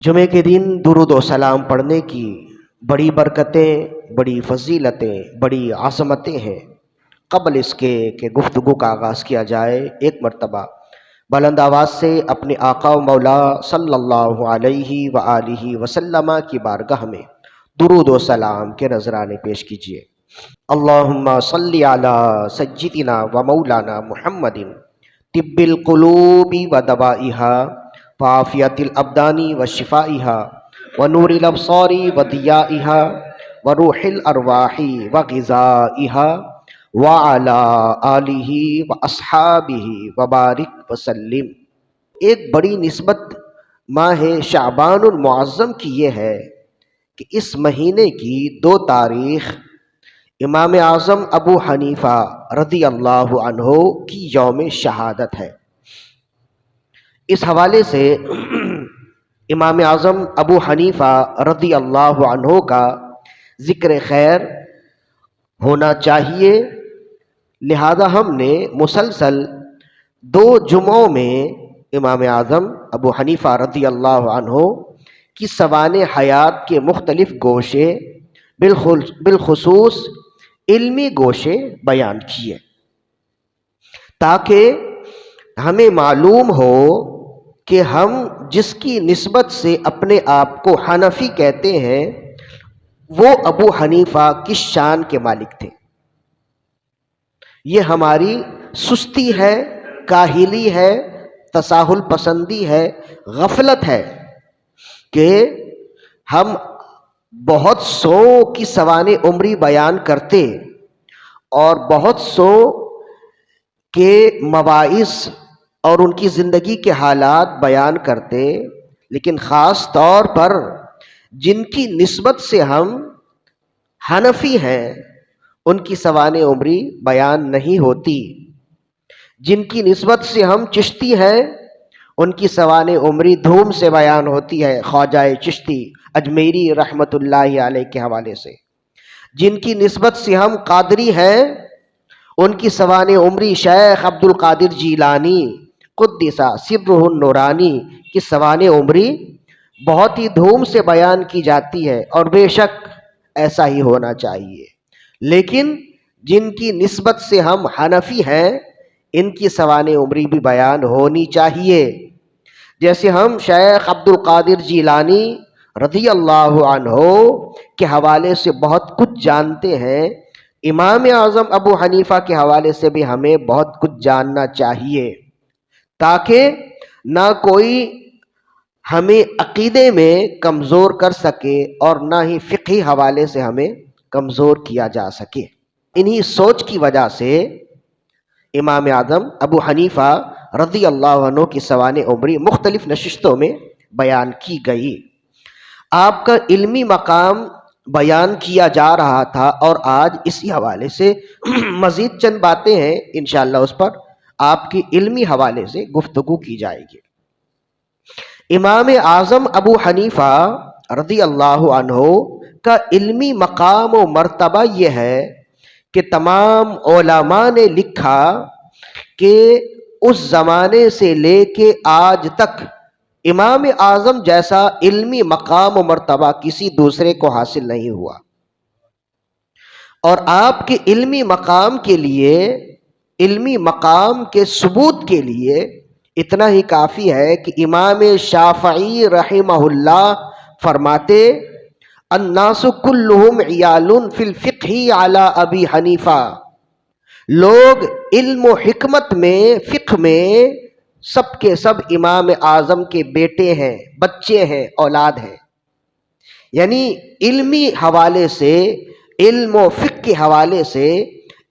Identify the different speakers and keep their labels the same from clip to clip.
Speaker 1: جمعے کے دن درود و سلام پڑھنے کی بڑی برکتیں، بڑی فضیلتیں، بڑی عظمتیں ہیں۔ قبل اس کے کہ گفتگو کا آغاز کیا جائے، ایک مرتبہ بلند آواز سے اپنے آقا و مولا صلی اللہ علیہ وآلہ وسلم کی بارگاہ میں درود و سلام کے نذرانے پیش کیجیے۔ اللہم صلی علی سیدنا و مولانا محمد طب القلوب و دوائہا وعافیت الابدان و شفائہا ونور الابصار و ضیائہا وروح الارواح و غذائہا وعلی آلہ و اصحابہ وبارک وسلم۔ ایک بڑی نسبت ماہ شعبان المعظم کی یہ ہے کہ اس مہینے کی 2 تاریخ امام اعظم ابو حنیفہ رضی اللہ عنہ کی یوم شہادت ہے۔ اس حوالے سے امام اعظم ابو حنیفہ رضی اللہ عنہ کا ذکر خیر ہونا چاہیے، لہذا ہم نے مسلسل 2 جمعوں میں امام اعظم ابو حنیفہ رضی اللہ عنہ کی سوانح حیات کے مختلف گوشے بالخصوص علمی گوشے بیان کیے تاکہ ہمیں معلوم ہو کہ ہم جس کی نسبت سے اپنے آپ کو حنفی کہتے ہیں وہ ابو حنیفہ کس شان کے مالک تھے۔ یہ ہماری سستی ہے، کاہلی ہے، تساہل پسندی ہے، غفلت ہے کہ ہم بہت سو کی سوانح عمری بیان کرتے اور بہت سو کے مواعظ اور ان کی زندگی کے حالات بیان کرتے، لیکن خاص طور پر جن کی نسبت سے ہم حنفی ہیں ان کی سوانح عمری بیان نہیں ہوتی، جن کی نسبت سے ہم چشتی ہیں ان کی سوانح عمری دھوم سے بیان ہوتی ہے، خواجہ چشتی اجمیری رحمت اللہ علیہ کے حوالے سے، جن کی نسبت سے ہم قادری ہیں ان کی سوانح عمری شیخ عبد القادر جیلانی قدس سرہ النورانی کی سوانح عمری بہت ہی دھوم سے بیان کی جاتی ہے، اور بے شک ایسا ہی ہونا چاہیے، لیکن جن کی نسبت سے ہم حنفی ہیں ان کی سوانح عمری بھی بیان ہونی چاہیے۔ جیسے ہم شیخ عبد القادر جیلانی رضی اللہ عنہ کے حوالے سے بہت کچھ جانتے ہیں، امام اعظم ابو حنیفہ کے حوالے سے بھی ہمیں بہت کچھ جاننا چاہیے تاکہ نہ کوئی ہمیں عقیدے میں کمزور کر سکے اور نہ ہی فقہی حوالے سے ہمیں کمزور کیا جا سکے۔ انہی سوچ کی وجہ سے امام اعظم ابو حنیفہ رضی اللہ عنہ کی سوانح عمری مختلف نشستوں میں بیان کی گئی۔ آپ کا علمی مقام بیان کیا جا رہا تھا، اور آج اسی حوالے سے مزید چند باتیں ہیں، انشاءاللہ اس پر آپ کی علمی حوالے سے گفتگو کی جائے گی۔ امام اعظم ابو حنیفہ رضی اللہ عنہ کا علمی مقام و مرتبہ یہ ہے کہ تمام علماء نے لکھا کہ اس زمانے سے لے کے آج تک امام اعظم جیسا علمی مقام و مرتبہ کسی دوسرے کو حاصل نہیں ہوا، اور آپ کے علمی مقام کے لیے، علمی مقام کے ثبوت کے لیے اتنا ہی کافی ہے کہ امام شافعی رحمہ اللہ فرماتے الناس کلہم عیال فی الفقہ علی ابی حنیفہ، لوگ علم و حکمت میں، فقہ میں سب کے سب امام اعظم کے بیٹے ہیں، بچے ہیں، اولاد ہیں۔ یعنی علمی حوالے سے، علم و فقہ کے حوالے سے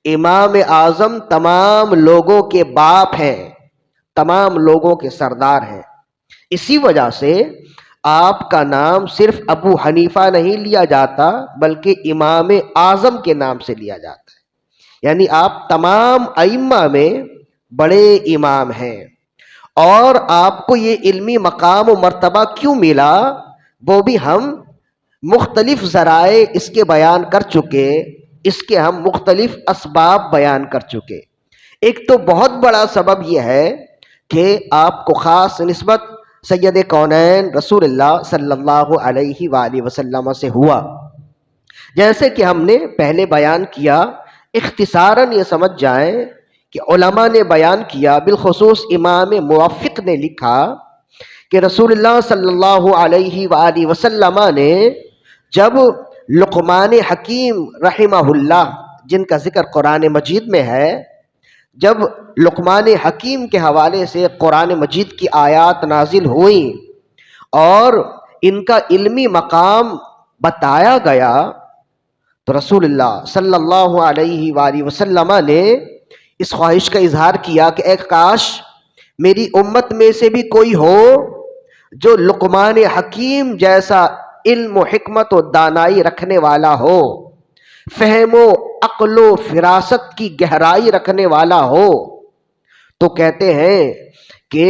Speaker 1: امام اعظم تمام لوگوں کے باپ ہیں، تمام لوگوں کے سردار ہیں۔ اسی وجہ سے آپ کا نام صرف ابو حنیفہ نہیں لیا جاتا بلکہ امام اعظم کے نام سے لیا جاتا ہے، یعنی آپ تمام ائمہ میں بڑے امام ہیں۔ اور آپ کو یہ علمی مقام و مرتبہ کیوں ملا وہ بھی ہم مختلف ذرائع اس کے بیان کر چکے، اس کے ہم مختلف اسباب بیان کر چکے۔ ایک تو بہت بڑا سبب یہ ہے کہ آپ کو خاص نسبت سید کونین رسول اللہ صلی اللہ علیہ وآلہ وسلم سے ہوا۔ جیسے کہ ہم نے پہلے بیان کیا، اختصاراً یہ سمجھ جائیں کہ علماء نے بیان کیا، بالخصوص امام موفق نے لکھا کہ رسول اللہ صلی اللہ علیہ وآلہ وسلم نے جب لقمان حکیم رحمہ اللہ، جن کا ذکر قرآن مجید میں ہے، جب لقمان حکیم کے حوالے سے قرآن مجید کی آیات نازل ہوئیں اور ان کا علمی مقام بتایا گیا، تو رسول اللہ صلی اللہ علیہ وآلہ وسلم نے اس خواہش کا اظہار کیا کہ اے کاش میری امت میں سے بھی کوئی ہو جو لقمان حکیم جیسا علم و حکمت و دانائی رکھنے والا ہو، فہم و عقل و فراست کی گہرائی رکھنے والا ہو۔ تو کہتے ہیں کہ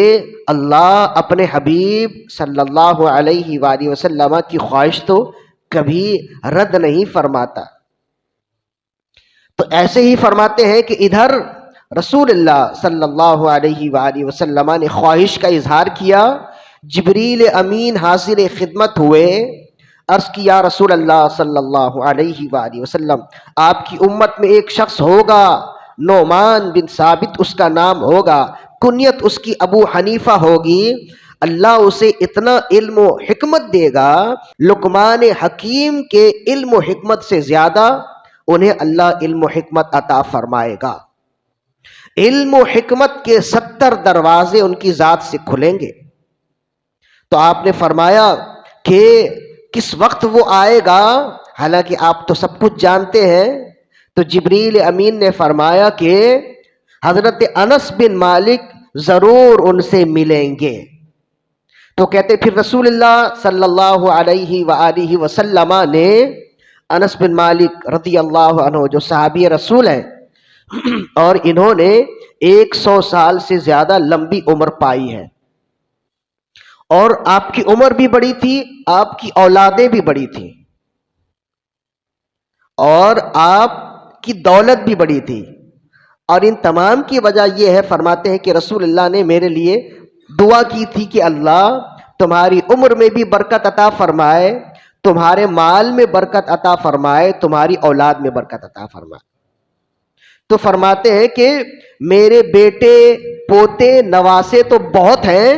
Speaker 1: اللہ اپنے حبیب صلی اللہ علیہ وآلہ وسلم کی خواہش تو کبھی رد نہیں فرماتا۔ تو ایسے ہی فرماتے ہیں کہ ادھر رسول اللہ صلی اللہ علیہ وآلہ وسلم نے خواہش کا اظہار کیا، جبریل امین حاضر خدمت ہوئے، عرض کی یا رسول اللہ صلی اللہ علیہ وآلہ وسلم، آپ کی امت میں ایک شخص ہوگا، نعمان بن ثابت اس کا نام ہوگا، کنیت اس کی ابو حنیفہ ہوگی، اللہ اسے اتنا علم و حکمت دے گا، لقمان حکیم کے علم و حکمت سے زیادہ انہیں اللہ علم و حکمت عطا فرمائے گا، علم و حکمت کے 70 دروازے ان کی ذات سے کھلیں گے۔ تو آپ نے فرمایا کہ کس وقت وہ آئے گا، حالانکہ آپ تو سب کچھ جانتے ہیں۔ تو جبریل امین نے فرمایا کہ حضرت انس بن مالک ضرور ان سے ملیں گے۔ تو کہتے پھر رسول اللہ صلی اللہ علیہ وآلہ وسلم نے انس بن مالک رضی اللہ عنہ جو صحابی رسول ہیں اور انہوں نے 100 سال سے زیادہ لمبی عمر پائی ہے، اور آپ کی عمر بھی بڑی تھی، آپ کی اولادیں بھی بڑی تھیں، اور آپ کی دولت بھی بڑی تھی، اور ان تمام کی وجہ یہ ہے، فرماتے ہیں کہ رسول اللہ نے میرے لیے دعا کی تھی کہ اللہ تمہاری عمر میں بھی برکت عطا فرمائے، تمہارے مال میں برکت عطا فرمائے، تمہاری اولاد میں برکت عطا فرمائے۔ تو فرماتے ہیں کہ میرے بیٹے پوتے نواسے تو بہت ہیں،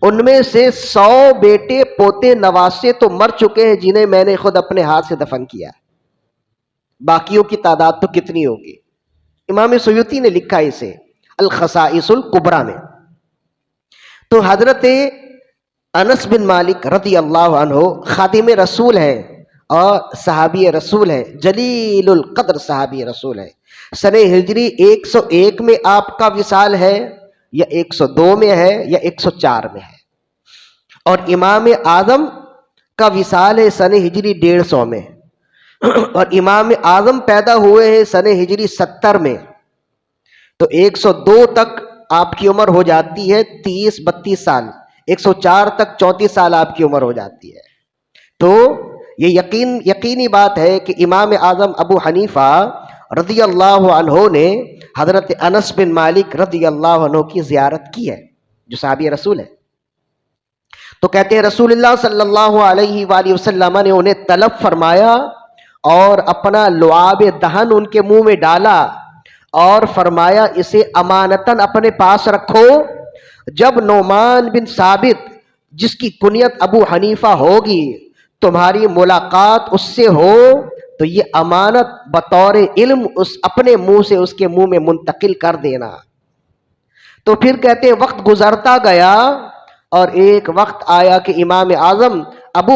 Speaker 1: ان میں سے 100 بیٹے پوتے نواسے تو مر چکے ہیں جنہیں میں نے خود اپنے ہاتھ سے دفن کیا، باقیوں کی تعداد تو کتنی ہوگی۔ امام سیوطی نے لکھا اسے الخصائص الکبریٰ میں۔ تو حضرت انس بن مالک رضی اللہ عنہ خادم رسول ہیں اور صحابی رسول ہیں، جلیل القدر صحابی رسول ہیں۔ سنہ ہجری 101 میں آپ کا وصال ہے، یا 102 میں ہے، یا 104 میں ہے، اور امام اعظم کا وصال ہے سنہ ہجری 150 میں، اور امام اعظم پیدا ہوئے ہیں سنہ ہجری 70 میں۔ تو 102 تک آپ کی عمر ہو جاتی ہے 30-32 سال، 104 تک 34 سال آپ کی عمر ہو جاتی ہے۔ تو یہ یقینی بات ہے کہ امام اعظم ابو حنیفہ رضی اللہ عنہ نے حضرت انس بن مالک رضی اللہ عنہ کی زیارت کی ہے، جو صحابی رسول ہے۔ تو کہتے ہیں رسول اللہ صلی اللہ علیہ وآلہ وسلم نے انہیں طلب فرمایا اور اپنا لعاب دہن ان کے منہ میں ڈالا اور فرمایا اسے امانتاً اپنے پاس رکھو، جب نعمان بن ثابت جس کی کنیت ابو حنیفہ ہوگی تمہاری ملاقات اس سے ہو تو یہ امانت بطور علم اس اپنے منہ سے اس کے منہ میں منتقل کر دینا۔ تو پھر کہتے ہیں وقت گزرتا گیا اور ایک وقت آیا کہ امام اعظم ابو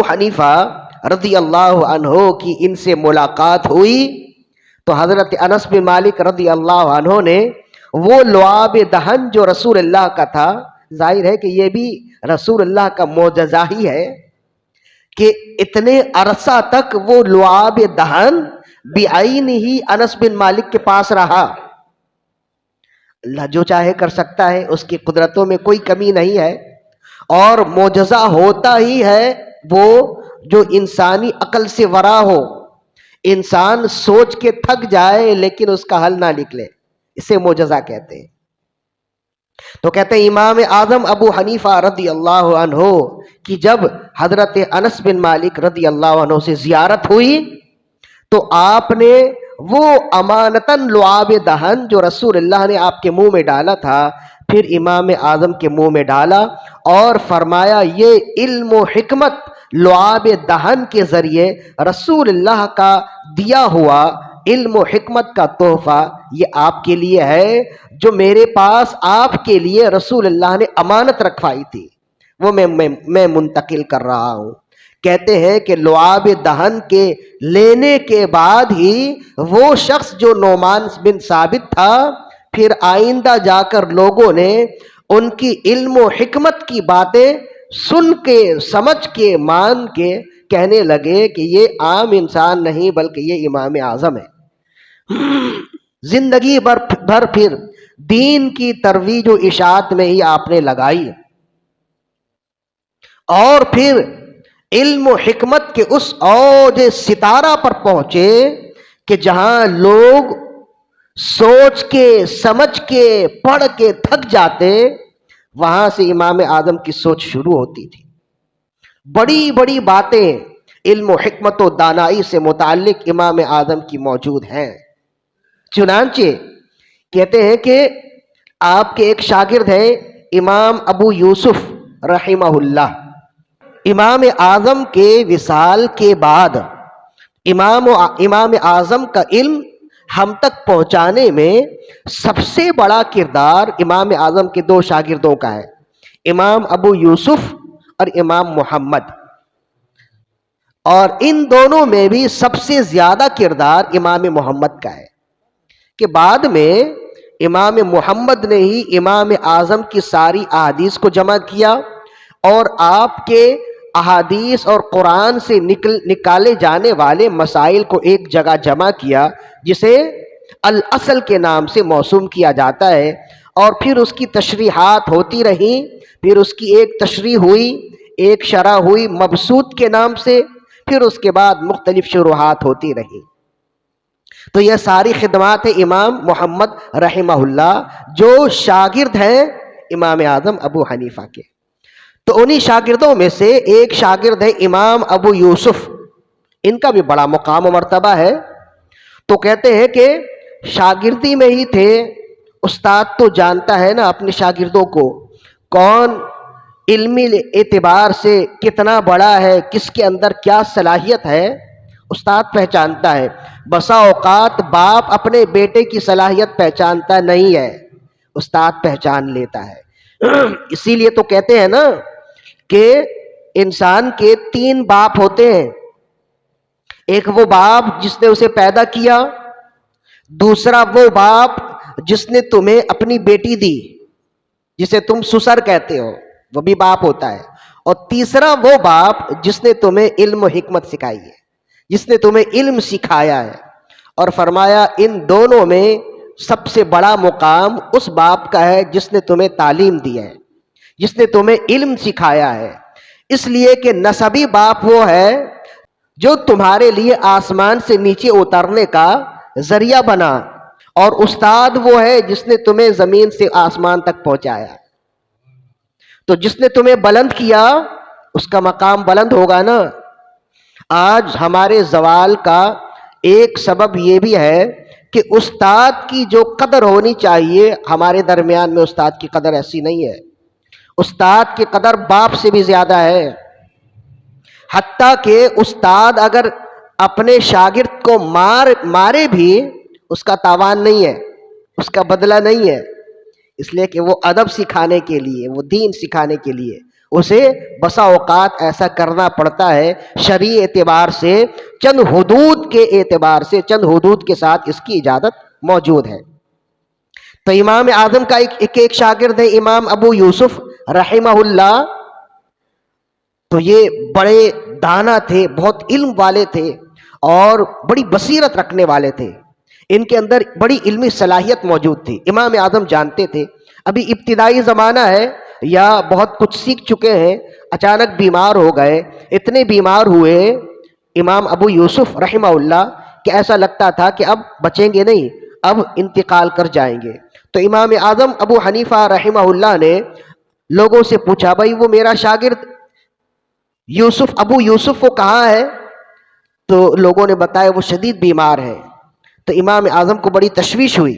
Speaker 1: حنیفہ رضی اللہ عنہ کی ان سے ملاقات ہوئی، تو حضرت انس بن مالک رضی اللہ عنہ نے وہ لعاب دہن جو رسول اللہ کا تھا، ظاہر ہے کہ یہ بھی رسول اللہ کا معجزہ ہی ہے کہ اتنے عرصہ تک وہ لعاب دہن بعین ہی انس بن مالک کے پاس رہا۔ اللہ جو چاہے کر سکتا ہے، اس کی قدرتوں میں کوئی کمی نہیں ہے، اور معجزہ ہوتا ہی ہے وہ جو انسانی عقل سے ورا ہو، انسان سوچ کے تھک جائے لیکن اس کا حل نہ نکلے، اسے معجزہ کہتے ہیں۔ تو کہتے ہیں امام اعظم ابو حنیفہ رضی اللہ عنہ کی جب حضرت انس بن مالک رضی اللہ عنہ سے زیارت ہوئی تو آپ نے وہ امانتاً لعاب دہن جو رسول اللہ نے آپ کے منہ میں ڈالا تھا پھر امام اعظم کے منہ میں ڈالا اور فرمایا یہ علم و حکمت لعاب دہن کے ذریعے رسول اللہ کا دیا ہوا علم و حکمت کا تحفہ یہ آپ کے لیے ہے، جو میرے پاس آپ کے لیے رسول اللہ نے امانت رکھوائی تھی وہ میں منتقل کر رہا ہوں۔ کہتے ہیں کہ لعاب دہن کے لینے کے بعد ہی وہ شخص جو نعمان بن ثابت تھا پھر آئندہ جا کر لوگوں نے ان کی علم و حکمت کی باتیں سن کے سمجھ کے مان کے کہنے لگے کہ یہ عام انسان نہیں بلکہ یہ امام اعظم ہے۔ زندگی بھر پھر دین کی ترویج و اشاعت میں ہی آپ نے لگائی اور پھر علم و حکمت کے اس اوج ستارہ پر پہنچے کہ جہاں لوگ سوچ کے سمجھ کے پڑھ کے تھک جاتے وہاں سے امام اعظم کی سوچ شروع ہوتی تھی۔ بڑی بڑی باتیں علم و حکمت و دانائی سے متعلق امام اعظم کی موجود ہیں۔ چنانچہ کہتے ہیں کہ آپ کے ایک شاگرد ہیں امام ابو یوسف رحمہ اللہ۔ امام اعظم کے وصال کے بعد امام اعظم کا علم ہم تک پہنچانے میں سب سے بڑا کردار امام اعظم کے دو شاگردوں کا ہے، امام ابو یوسف اور امام محمد، اور ان دونوں میں بھی سب سے زیادہ کردار امام محمد کا ہے کہ بعد میں امام محمد نے ہی امام اعظم کی ساری احادیث کو جمع کیا اور آپ کے احادیث اور قرآن سے نکالے جانے والے مسائل کو ایک جگہ جمع کیا جسے الاصل کے نام سے موسوم کیا جاتا ہے، اور پھر اس کی تشریحات ہوتی رہیں، پھر اس کی ایک تشریح ہوئی، ایک شرح ہوئی مبسوط کے نام سے، پھر اس کے بعد مختلف شروحات ہوتی رہیں۔ تو یہ ساری خدمات ہیں امام محمد رحمہ اللہ جو شاگرد ہیں امام اعظم ابو حنیفہ کے۔ تو انہی شاگردوں میں سے ایک شاگرد ہے امام ابو یوسف، ان کا بھی بڑا مقام و مرتبہ ہے۔ تو کہتے ہیں کہ شاگردی میں ہی تھے، استاد تو جانتا ہے نا اپنے شاگردوں کو کون علمی اعتبار سے کتنا بڑا ہے، کس کے اندر کیا صلاحیت ہے، استاد پہچانتا ہے۔ بسا اوقات باپ اپنے بیٹے کی صلاحیت پہچانتا نہیں ہے، استاد پہچان لیتا ہے۔ اسی لیے تو کہتے ہیں نا کہ انسان کے 3 باپ ہوتے ہیں، ایک وہ باپ جس نے اسے پیدا کیا، دوسرا وہ باپ جس نے تمہیں اپنی بیٹی دی جسے تم سسر کہتے ہو، وہ بھی باپ ہوتا ہے، اور تیسرا وہ باپ جس نے تمہیں علم و حکمت سکھائی ہے، جس نے تمہیں علم سکھایا ہے، اور فرمایا ان دونوں میں سب سے بڑا مقام اس باپ کا ہے جس نے تمہیں تعلیم دی ہے، جس نے تمہیں علم سکھایا ہے، اس لیے کہ نسبی باپ وہ ہے جو تمہارے لیے آسمان سے نیچے اترنے کا ذریعہ بنا، اور استاد وہ ہے جس نے تمہیں زمین سے آسمان تک پہنچایا۔ تو جس نے تمہیں بلند کیا اس کا مقام بلند ہوگا نا۔ آج ہمارے زوال کا ایک سبب یہ بھی ہے کہ استاد کی جو قدر ہونی چاہیے ہمارے درمیان میں استاد کی قدر ایسی نہیں ہے، استاد کی قدر باپ سے بھی زیادہ ہے، حتیٰ کہ استاد اگر اپنے شاگرد کو مارے بھی اس کا تاوان نہیں ہے، اس کا بدلہ نہیں ہے، اس لیے کہ وہ ادب سکھانے کے لیے، وہ دین سکھانے کے لیے اسے بسا اوقات ایسا کرنا پڑتا ہے، شرعی اعتبار سے چند حدود کے اعتبار سے چند حدود کے ساتھ اس کی اجازت موجود ہے۔ تو امام اعظم کا ایک شاگرد ہے امام ابو یوسف رحمہ اللہ، تو یہ بڑے دانا تھے، بہت علم والے تھے اور بڑی بصیرت رکھنے والے تھے، ان کے اندر بڑی علمی صلاحیت موجود تھی۔ امام اعظم جانتے تھے ابھی ابتدائی زمانہ ہے یا بہت کچھ سیکھ چکے ہیں، اچانک بیمار ہو گئے، اتنے بیمار ہوئے امام ابو یوسف رحمہ اللہ کہ ایسا لگتا تھا کہ اب بچیں گے نہیں، اب انتقال کر جائیں گے۔ تو امام اعظم ابو حنیفہ رحمہ اللہ نے لوگوں سے پوچھا، بھائی وہ میرا شاگرد یوسف، ابو یوسف، وہ کہاں ہے؟ تو لوگوں نے بتایا وہ شدید بیمار ہے۔ تو امام اعظم کو بڑی تشویش ہوئی،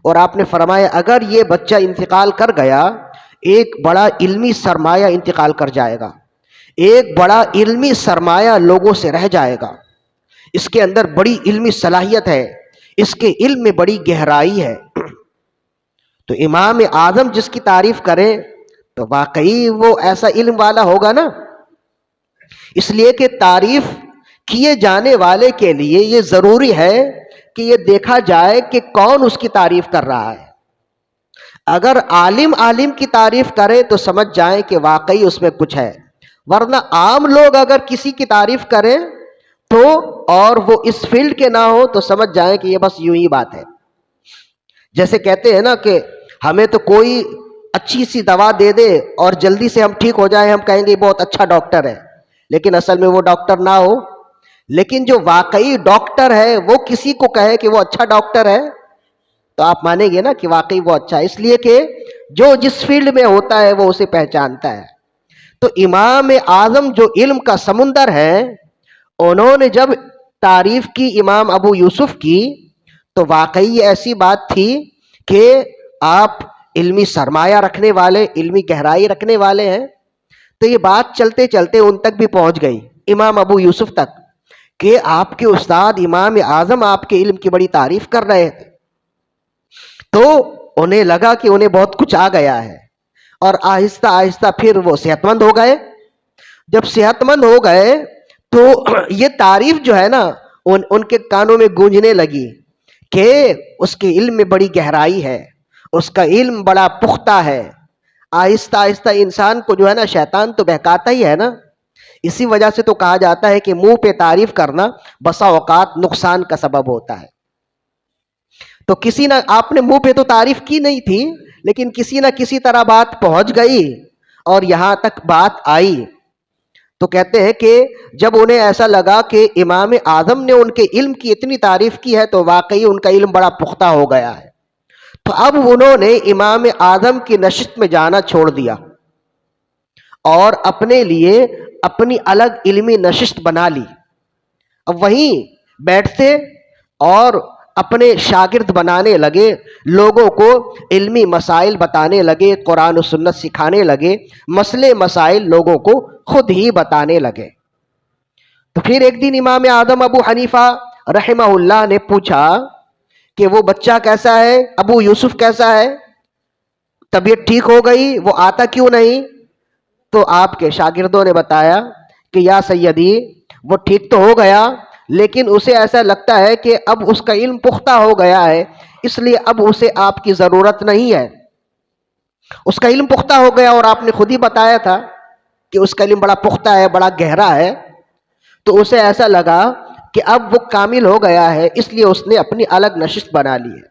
Speaker 1: اور آپ نے فرمایا اگر یہ بچہ انتقال کر گیا، ایک بڑا علمی سرمایہ انتقال کر جائے گا، ایک بڑا علمی سرمایہ لوگوں سے رہ جائے گا، اس کے اندر بڑی علمی صلاحیت ہے، اس کے علم میں بڑی گہرائی ہے۔ تو امام اعظم جس کی تعریف کرے تو واقعی وہ ایسا علم والا ہوگا نا، اس لیے کہ تعریف کیے جانے والے کے لیے یہ ضروری ہے کہ یہ دیکھا جائے کہ کون اس کی تعریف کر رہا ہے۔ اگر عالم کی تعریف کرے تو سمجھ جائیں کہ واقعی اس میں کچھ ہے، ورنہ عام لوگ اگر کسی کی تعریف کریں تو اور وہ اس فیلڈ کے نہ ہو تو سمجھ جائیں کہ یہ بس یوں ہی بات ہے۔ جیسے کہتے ہیں نا کہ ہمیں تو کوئی اچھی سی دوا دے دے اور جلدی سے ہم ٹھیک ہو جائیں، ہم کہیں گے بہت اچھا ڈاکٹر ہے، لیکن اصل میں وہ ڈاکٹر نہ ہو۔ لیکن جو واقعی ڈاکٹر ہے وہ کسی کو کہے کہ وہ اچھا ڈاکٹر ہے تو آپ مانیں گے نا کہ واقعی وہ اچھا ہے، اس لیے کہ جو جس فیلڈ میں ہوتا ہے وہ اسے پہچانتا ہے۔ تو امام اعظم جو علم کا سمندر ہے، انہوں نے جب تعریف کی امام ابو یوسف کی تو واقعی ایسی بات تھی کہ آپ علمی سرمایہ رکھنے والے، علمی گہرائی رکھنے والے ہیں۔ تو یہ بات چلتے چلتے ان تک بھی پہنچ گئی، امام ابو یوسف تک، کہ آپ کے استاد امام اعظم آپ کے علم کی بڑی تعریف کر رہے تھے۔ تو انہیں لگا کہ انہیں بہت کچھ آ گیا ہے، اور آہستہ آہستہ پھر وہ صحت مند ہو گئے۔ جب صحت مند ہو گئے تو یہ تعریف جو ہے نا ان کے کانوں میں گونجنے لگی کہ اس کے علم میں بڑی گہرائی ہے، اس کا علم بڑا پختہ ہے۔ آہستہ آہستہ انسان کو جو ہے نا شیطان تو بہکاتا ہی ہے نا، اسی وجہ سے تو کہا جاتا ہے کہ منہ پہ تعریف کرنا بسا اوقات نقصان کا سبب ہوتا ہے۔ تو کسی نہ، آپ نے منہ پہ تو تعریف کی نہیں تھی، لیکن کسی نہ کسی طرح بات پہنچ گئی اور یہاں تک بات آئی۔ تو کہتے ہیں کہ جب انہیں ایسا لگا کہ امام اعظم نے ان کے علم کی اتنی تعریف کی ہے تو واقعی ان کا علم بڑا پختہ ہو گیا ہے، تو اب انہوں نے امام اعظم کی نشست میں جانا چھوڑ دیا اور اپنے لیے اپنی الگ علمی نشست بنا لی۔ اب وہیں بیٹھتے اور اپنے شاگرد بنانے لگے، لوگوں کو علمی مسائل بتانے لگے، قرآن و سنت سکھانے لگے، مسئلے مسائل لوگوں کو خود ہی بتانے لگے۔ تو پھر ایک دن امام اعظم ابو حنیفہ رحمہ اللہ نے پوچھا کہ وہ بچہ کیسا ہے، ابو یوسف کیسا ہے، طبیعت ٹھیک ہو گئی، وہ آتا کیوں نہیں؟ تو آپ کے شاگردوں نے بتایا کہ یا سیدی وہ ٹھیک تو ہو گیا، لیکن اسے ایسا لگتا ہے کہ اب اس کا علم پختہ ہو گیا ہے، اس لیے اب اسے آپ کی ضرورت نہیں ہے۔ اس کا علم پختہ ہو گیا، اور آپ نے خود ہی بتایا تھا کہ اس کا علم بڑا پختہ ہے، بڑا گہرا ہے، تو اسے ایسا لگا کہ اب وہ کامل ہو گیا ہے، اس لیے اس نے اپنی الگ نشست بنا لی ہے۔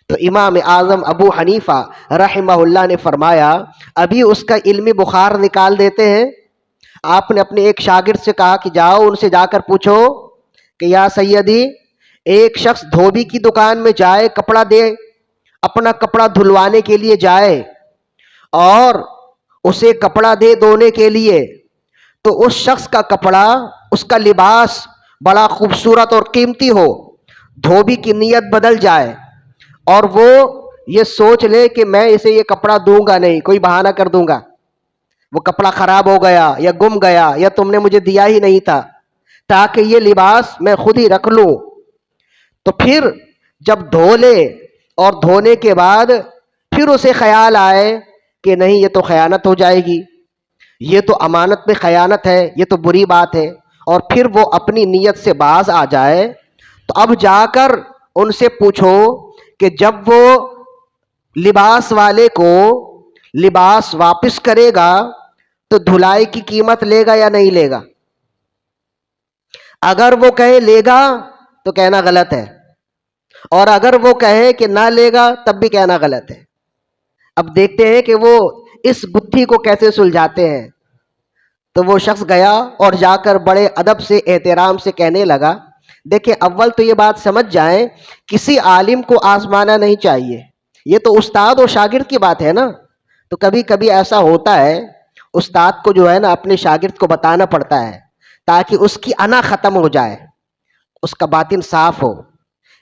Speaker 1: تو امام اعظم ابو حنیفہ رحمہ اللہ نے فرمایا ابھی اس کا علمی بخار نکال دیتے ہیں۔ آپ نے اپنے ایک شاگرد سے کہا کہ جاؤ ان سے جا کر پوچھو کہ یا سیدی، ایک شخص دھوبی کی دکان میں جائے، کپڑا دے، اپنا کپڑا دھلوانے کے لیے جائے اور اسے کپڑا دے دھونے کے لیے، تو اس شخص کا کپڑا، اس کا لباس بڑا خوبصورت اور قیمتی ہو، دھوبی کی نیت بدل جائے اور وہ یہ سوچ لے کہ میں اسے یہ کپڑا دوں گا نہیں، کوئی بہانہ کر دوں گا، وہ کپڑا خراب ہو گیا یا گم گیا یا تم نے مجھے دیا ہی نہیں تھا، تاکہ یہ لباس میں خود ہی رکھ لوں۔ تو پھر جب دھو لے اور دھونے کے بعد پھر اسے خیال آئے کہ نہیں یہ تو خیانت ہو جائے گی، یہ تو امانت میں خیانت ہے، یہ تو بری بات ہے، اور پھر وہ اپنی نیت سے باز آ جائے، تو اب جا کر ان سے پوچھو کہ جب وہ لباس والے کو لباس واپس کرے گا تو دھلائی کی قیمت لے گا یا نہیں لے گا؟ اگر وہ کہے لے گا تو کہنا غلط ہے، اور اگر وہ کہے کہ نہ لے گا تب بھی کہنا غلط ہے۔ اب دیکھتے ہیں کہ وہ اس گتھی کو کیسے سلجھاتے ہیں۔ تو وہ شخص گیا اور جا کر بڑے ادب سے، احترام سے کہنے لگا دیکھیں اول تو یہ بات سمجھ جائیں، کسی عالم کو آزمانا نہیں چاہیے، یہ تو استاد اور شاگرد کی بات ہے نا. تو کبھی کبھی ایسا ہوتا ہے استاد کو جو ہے نا اپنے شاگرد کو بتانا پڑتا ہے تاکہ اس کی انا ختم ہو جائے، اس کا باطن صاف ہو.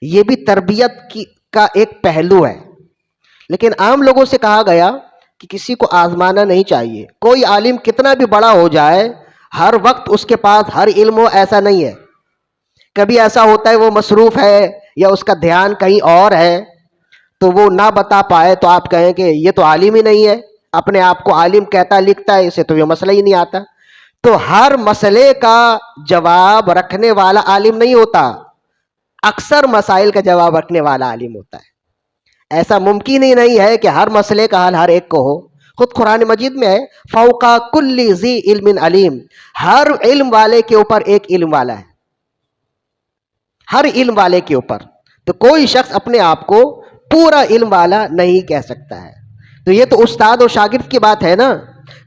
Speaker 1: یہ بھی تربیت کا ایک پہلو ہے. لیکن عام لوگوں سے کہا گیا کہ کسی کو آزمانا نہیں چاہیے. کوئی عالم کتنا بھی بڑا ہو جائے، ہر وقت اس کے پاس ہر علم ہو ایسا نہیں ہے. کبھی ایسا ہوتا ہے وہ مصروف ہے یا اس کا دھیان کہیں اور ہے تو وہ نہ بتا پائے تو آپ کہیں کہ یہ تو عالم ہی نہیں ہے، اپنے آپ کو عالم کہتا لکھتا ہے، اسے تو یہ مسئلہ ہی نہیں آتا. تو ہر مسئلے کا جواب رکھنے والا عالم نہیں ہوتا، اکثر مسائل کا جواب رکھنے والا عالم ہوتا ہے. ایسا ممکن ہی نہیں ہے کہ ہر مسئلے کا حل ہر ایک کو ہو. خود قرآن مجید میں ہے فوقا کل ذی علم علیم، ہر علم والے کے اوپر ایک علم والا ہے، ہر علم والے کے اوپر. تو کوئی شخص اپنے آپ کو پورا علم والا نہیں کہہ سکتا ہے. تو یہ تو استاد اور شاگرد کی بات ہے نا.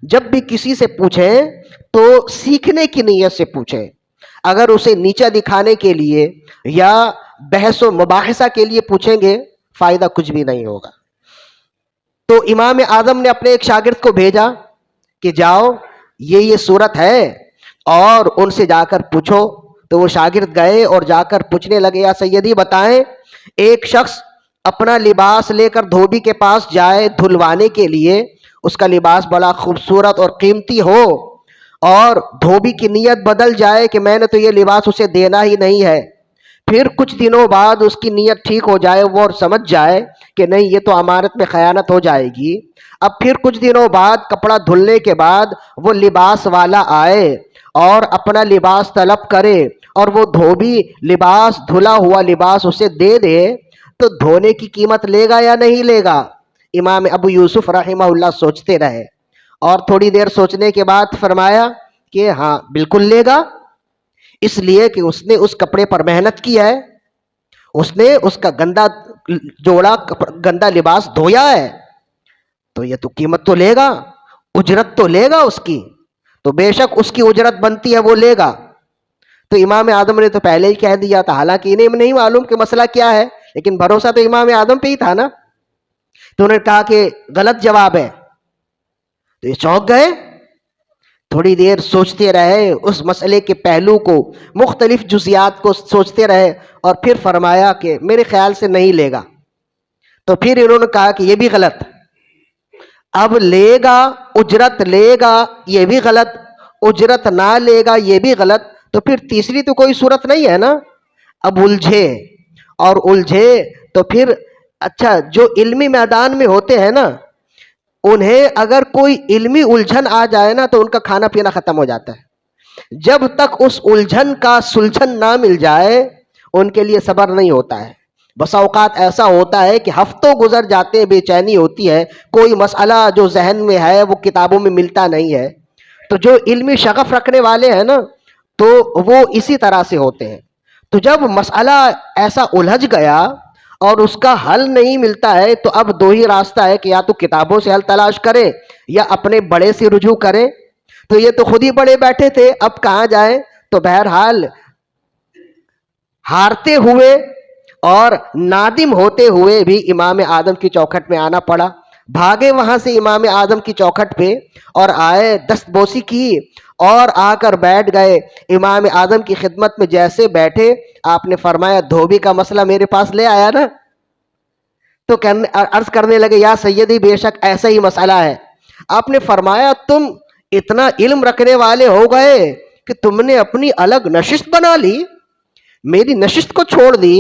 Speaker 1: جب بھی کسی سے پوچھیں تو سیکھنے کی نیت سے پوچھیں. اگر اسے نیچا دکھانے کے لیے یا بحث و مباحثہ کے لیے پوچھیں گے فائدہ کچھ بھی نہیں ہوگا. تو امام اعظم نے اپنے ایک شاگرد کو بھیجا کہ جاؤ یہ صورت ہے اور ان سے جا کر پوچھو. تو وہ شاگرد گئے اور جا کر پوچھنے لگے یا سیدی بتائیں، ایک شخص اپنا لباس لے کر دھوبی کے پاس جائے دھلوانے کے لیے، اس کا لباس بڑا خوبصورت اور قیمتی ہو اور دھوبی کی نیت بدل جائے کہ میں نے تو یہ لباس اسے دینا ہی نہیں ہے، پھر کچھ دنوں بعد اس کی نیت ٹھیک ہو جائے وہ اور سمجھ جائے کہ نہیں یہ تو امانت میں خیانت ہو جائے گی. اب پھر کچھ دنوں بعد کپڑا دھلنے کے بعد وہ لباس والا آئے اور اپنا لباس طلب کرے اور وہ دھوبی لباس دھلا ہوا لباس اسے دے دے تو دھونے کی قیمت لے گا یا نہیں لے گا؟ امام ابو یوسف رحمہ اللہ سوچتے رہے اور تھوڑی دیر سوچنے کے بعد فرمایا کہ ہاں بالکل لے گا، اس لیے کہ اس نے اس کپڑے پر محنت کی ہے، اس نے اس کا گندا جوڑا گندا لباس دھویا ہے، تو یہ تو قیمت تو لے گا، اجرت تو لے گا اس کی، تو بے شک اس کی اجرت بنتی ہے وہ لے گا. تو امام اعظم نے تو پہلے ہی کہہ دیا تھا، حالانکہ انہیں نہیں معلوم کہ مسئلہ کیا ہے، لیکن بھروسہ تو امام اعظم پہ ہی تھا نا. تو انہوں نے کہا کہ غلط جواب ہے. تو یہ چونک گئے، تھوڑی دیر سوچتے رہے، اس مسئلے کے پہلو کو مختلف جزیات کو سوچتے رہے اور پھر فرمایا کہ میرے خیال سے نہیں لے گا. تو پھر انہوں نے کہا کہ یہ بھی غلط، اب لے گا اجرت لے گا یہ بھی غلط، اجرت نہ لے گا یہ بھی غلط، تو پھر تیسری تو کوئی صورت نہیں ہے نا. اب الجھے اور الجھے تو پھر اچھا جو علمی میدان میں ہوتے ہیں نا انہیں اگر کوئی علمی الجھن آ جائے نا تو ان کا کھانا پینا ختم ہو جاتا ہے. جب تک اس الجھن کا سلجھن نہ مل جائے ان کے لیے صبر نہیں ہوتا ہے. بسا اوقات ایسا ہوتا ہے کہ ہفتوں گزر جاتے ہیں، بے چینی ہوتی ہے، کوئی مسئلہ جو ذہن میں ہے وہ کتابوں میں ملتا نہیں ہے. تو جو علمی شغف رکھنے والے ہیں نا تو وہ اسی طرح سے ہوتے ہیں. تو جب مسئلہ ایسا الجھ گیا اور اس کا حل نہیں ملتا ہے تو اب دو ہی راستہ ہے کہ یا تو کتابوں سے حل تلاش کرے یا اپنے بڑے سے رجوع کرے. تو یہ تو خود ہی بڑے بیٹھے تھے، اب کہاں جائیں؟ تو بہرحال ہارتے ہوئے اور نادم ہوتے ہوئے بھی امام اعظم کی چوکھٹ میں آنا پڑا. بھاگے وہاں سے امام اعظم کی چوکھٹ پہ اور آئے، دست بوسی کی اور آ کر بیٹھ گئے. امام اعظم کی خدمت میں جیسے بیٹھے آپ نے فرمایا دھوبی کا مسئلہ میرے پاس لے آیا نا؟ تو عرض کرنے لگے یا سیدی بے شک ایسا ہی مسئلہ ہے. آپ نے فرمایا تم اتنا علم رکھنے والے ہو گئے کہ تم نے اپنی الگ نشست بنا لی، میری نشست کو چھوڑ دی،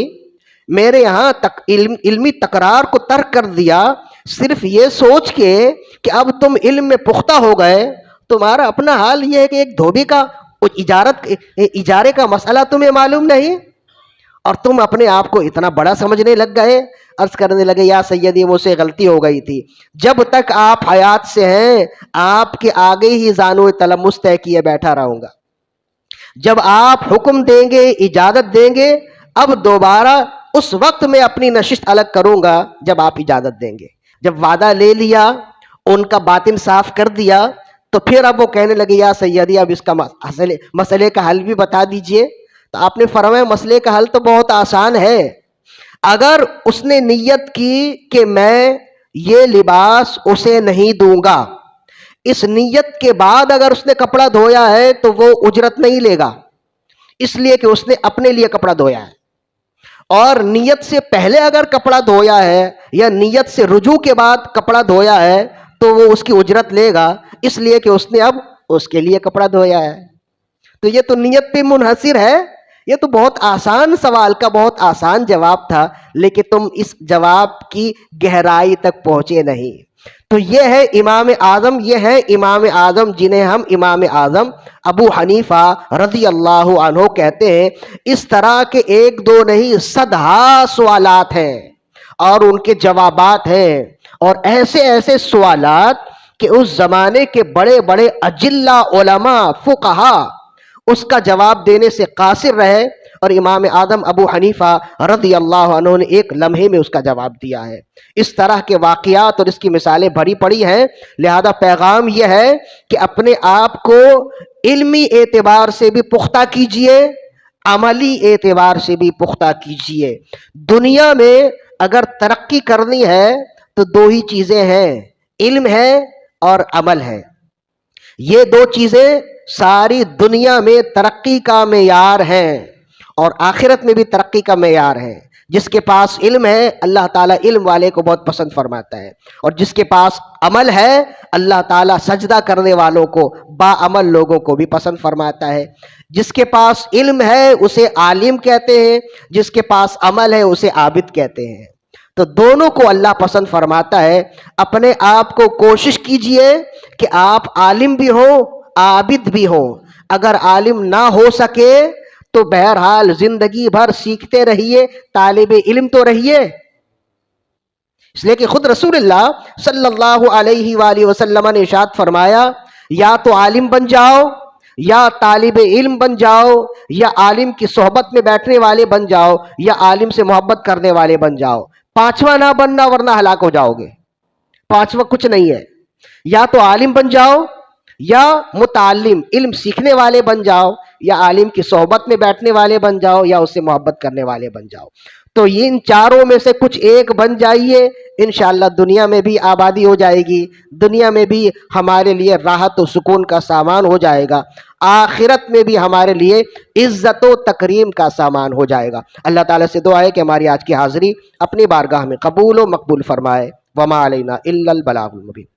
Speaker 1: میرے یہاں علمی تکرار کو ترک کر دیا صرف یہ سوچ کے کہ اب تم علم میں پختہ ہو گئے. تمہارا اپنا حال یہ ہے کہ ایک دھوبی کا اجارے کا مسئلہ تمہیں معلوم نہیں اور تم اپنے آپ کو اتنا بڑا سمجھنے لگ گئے. عرض کرنے لگے یا سیدی مجھ سے غلطی ہو گئی تھی، جب تک آپ حیات سے ہیں آپ کے آگے ہی زانو تلمس طے کیے بیٹھا رہوں گا. جب آپ حکم دیں گے اجازت دیں گے اب دوبارہ اس وقت میں اپنی نشست الگ کروں گا جب آپ اجازت دیں گے. جب وعدہ لے لیا، ان کا باطن صاف کر دیا تو پھر اب وہ کہنے لگے یا سیدی اب اس کا مسئلے کا حل بھی بتا دیجئے. تو آپ نے فرمایا مسئلے کا حل تو بہت آسان ہے. اگر اس نے نیت کی کہ میں یہ لباس اسے نہیں دوں گا، اس نیت کے بعد اگر اس نے کپڑا دھویا ہے تو وہ اجرت نہیں لے گا، اس لیے کہ اس نے اپنے لیے کپڑا دھویا ہے. اور نیت سے پہلے اگر کپڑا دھویا ہے یا نیت سے رجوع کے بعد کپڑا دھویا ہے تو وہ اس کی اجرت لے گا، اس لیے کہ اس نے اب اس کے لیے کپڑا دھویا ہے. تو یہ تو نیت پہ منحصر ہے. یہ تو بہت آسان سوال کا بہت آسان جواب تھا، لیکن تم اس جواب کی گہرائی تک پہنچے نہیں. تو یہ ہے امام اعظم، یہ ہے امام اعظم جنہیں ہم امام اعظم ابو حنیفہ رضی اللہ عنہ کہتے ہیں. اس طرح کے ایک دو نہیں، صدہا سوالات ہیں اور ان کے جوابات ہیں، اور ایسے ایسے سوالات کہ اس زمانے کے بڑے بڑے اجلہ علماء فقہا اس کا جواب دینے سے قاصر رہے، اور امام اعظم ابو حنیفہ رضی اللہ عنہ نے ایک لمحے میں اس کا جواب دیا ہے. اس طرح کے واقعات اور اس کی مثالیں بھری پڑی ہیں. لہذا پیغام یہ ہے کہ اپنے آپ کو علمی اعتبار سے بھی پختہ کیجئے، عملی اعتبار سے بھی پختہ کیجئے. دنیا میں اگر ترقی کرنی ہے تو دو ہی چیزیں ہیں، علم ہے اور عمل ہے. یہ دو چیزیں ساری دنیا میں ترقی کا معیار ہیں، اور آخرت میں بھی ترقی کا معیار ہے. جس کے پاس علم ہے اللہ تعالیٰ علم والے کو بہت پسند فرماتا ہے، اور جس کے پاس عمل ہے اللہ تعالیٰ سجدہ کرنے والوں کو، باعمل لوگوں کو بھی پسند فرماتا ہے. جس کے پاس علم ہے اسے عالم کہتے ہیں، جس کے پاس عمل ہے اسے عابد کہتے ہیں. تو دونوں کو اللہ پسند فرماتا ہے. اپنے آپ کو کوشش کیجئے کہ آپ عالم بھی ہو عابد بھی ہو. اگر عالم نہ ہو سکے تو بہرحال زندگی بھر سیکھتے رہیے، طالب علم تو رہیے. اس لیے کہ خود رسول اللہ صلی اللہ علیہ وآلہ وسلم نے ارشاد فرمایا، یا تو عالم بن جاؤ، یا طالب علم بن جاؤ، یا عالم کی صحبت میں بیٹھنے والے بن جاؤ، یا عالم سے محبت کرنے والے بن جاؤ. پانچواں نہ بننا ورنہ ہلاک ہو جاؤ گے. پانچواں کچھ نہیں ہے. یا تو عالم بن جاؤ، یا متعلم علم سیکھنے والے بن جاؤ، یا عالم کی صحبت میں بیٹھنے والے بن جاؤ، یا اس سے محبت کرنے والے بن جاؤ. تو یہ ان چاروں میں سے کچھ ایک بن جائیے، انشاءاللہ دنیا میں بھی آبادی ہو جائے گی، دنیا میں بھی ہمارے لیے راحت و سکون کا سامان ہو جائے گا، آخرت میں بھی ہمارے لیے عزت و تکریم کا سامان ہو جائے گا. اللہ تعالیٰ سے دعا ہے کہ ہماری آج کی حاضری اپنی بارگاہ میں قبول و مقبول فرمائے. وما علینا الا البلاغ المبین.